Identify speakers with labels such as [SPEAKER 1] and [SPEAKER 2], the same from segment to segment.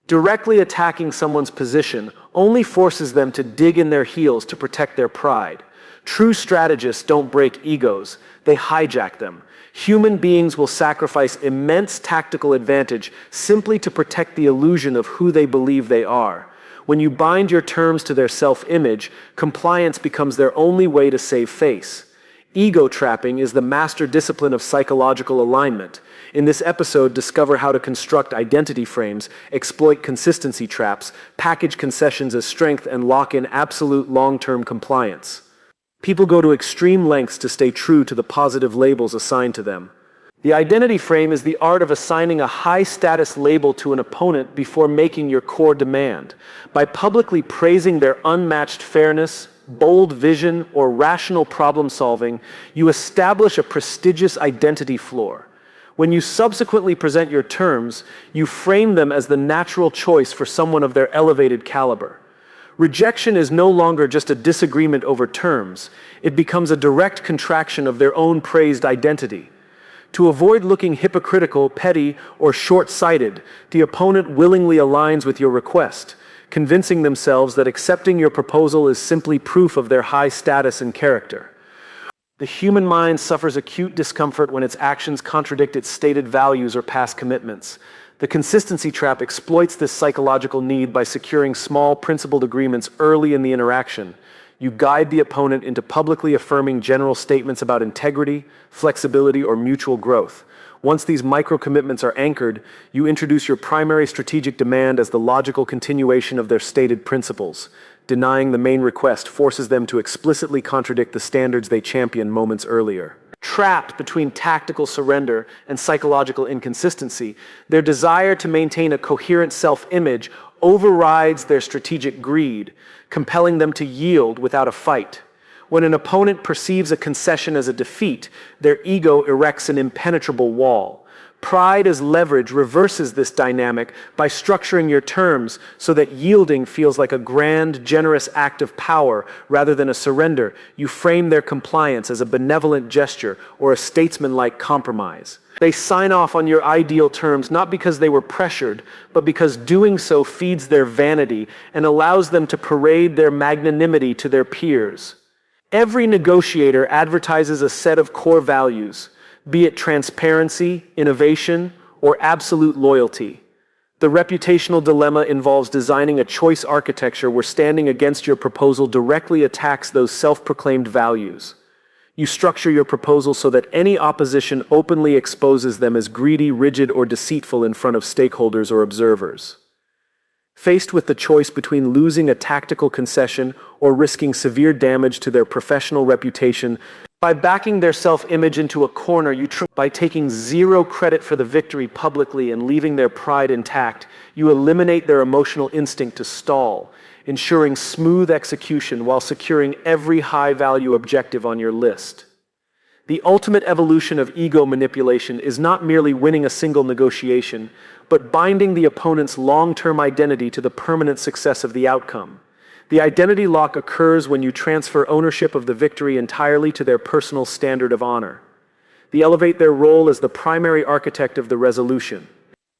[SPEAKER 1] Directly attacking someone's position only forces them to dig in their heels to protect their pride. True strategists don't break egos, they hijack them. Human beings will sacrifice immense tactical advantage simply to protect the illusion of who they believe they are. When you bind your terms to their self-image, compliance becomes their only way to save face. Ego-trapping is the master discipline of psychological alignment. In this episode, discover how to construct identity frames, exploit consistency traps, package concessions as strength, and lock in absolute long-term compliance. People go to extreme lengths to stay true to the positive labels assigned to them. The identity frame is the art of assigning a high-status label to an opponent before making your core demand. By publicly praising their unmatched fairness, bold vision, or rational problem-solving, you establish a prestigious identity floor. When you subsequently present your terms, you frame them as the natural choice for someone of their elevated caliber. Rejection is no longer just a disagreement over terms, it becomes a direct contraction of their own praised identity. To avoid looking hypocritical, petty, or short-sighted, the opponent willingly aligns with your request, convincing themselves that accepting your proposal is simply proof of their high status and character. The human mind suffers acute discomfort when its actions contradict its stated values or past commitments. The consistency trap exploits this psychological need by securing small, principled agreements early in the interaction. You guide the opponent into publicly affirming general statements about integrity, flexibility, or mutual growth. Once these micro-commitments are anchored, you introduce your primary strategic demand as the logical continuation of their stated principles. Denying the main request forces them to explicitly contradict the standards they championed moments earlier. Trapped between tactical surrender and psychological inconsistency, their desire to maintain a coherent self-image overrides their strategic greed, compelling them to yield without a fight. When an opponent perceives a concession as a defeat, their ego erects an impenetrable wall. Pride as leverage reverses this dynamic by structuring your terms so that yielding feels like a grand, generous act of power rather than a surrender. You frame their compliance as a benevolent gesture or a statesman-like compromise. They sign off on your ideal terms not because they were pressured, but because doing so feeds their vanity and allows them to parade their magnanimity to their peers. Every negotiator advertises a set of core values, be it transparency, innovation, or absolute loyalty. The reputational dilemma involves designing a choice architecture where standing against your proposal directly attacks those self-proclaimed values. You structure your proposal so that any opposition openly exposes them as greedy, rigid, or deceitful in front of stakeholders or observers. Faced with the choice between losing a tactical concession or risking severe damage to their professional reputation, by backing their self-image into a corner, by taking zero credit for the victory publicly and leaving their pride intact, you eliminate their emotional instinct to stall, ensuring smooth execution while securing every high-value objective on your list. The ultimate evolution of ego manipulation is not merely winning a single negotiation, but binding the opponent's long-term identity to the permanent success of the outcome. The identity lock occurs when you transfer ownership of the victory entirely to their personal standard of honor. They elevate their role as the primary architect of the resolution.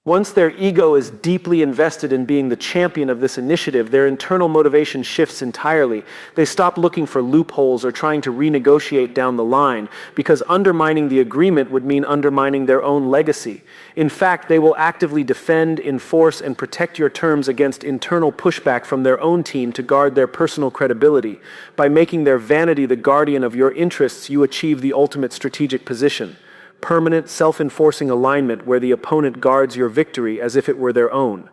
[SPEAKER 1] Once their ego is deeply invested in being the champion of this initiative, their internal motivation shifts entirely. They stop looking for loopholes or trying to renegotiate down the line, because undermining the agreement would mean undermining their own legacy. In fact, they will actively defend, enforce, and protect your terms against internal pushback from their own team to guard their personal credibility. By making their vanity the guardian of your interests, you achieve the ultimate strategic position. Permanent, self-enforcing alignment where the opponent guards your victory as if it were their own.